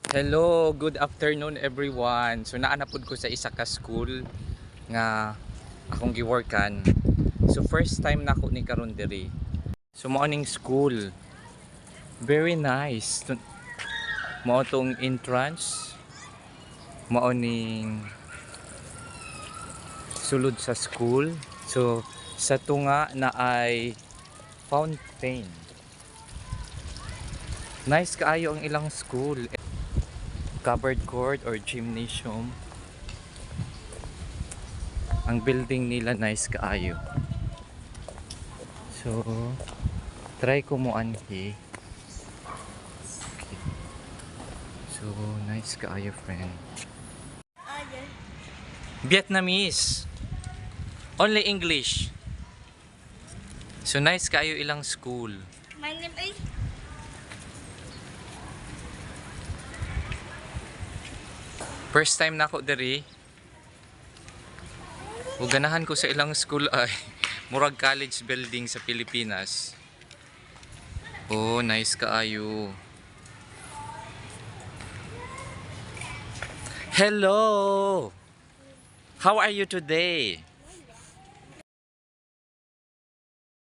Hello, good afternoon everyone. So naanapod ko sa isa ka school nga akong giworkan. So first time na ako ni karon diri. So morning school. Very nice. Mao tong entrance. Mao ning sulod sa school. So sa tunga na ay fountain. Nice kaayo ang ilang school. Covered court or gymnasium. Ang building nila nice kaayo. So try ko mo anhi. Okay. So nice kaayo friend. Vietnamese. Only English. So nice kaayo ilang school. My name is First time na ako diri. Ug ganahan ko sa ilang school ay murag college building sa Pilipinas. Oh, nice kaayo. Hello. How are you today?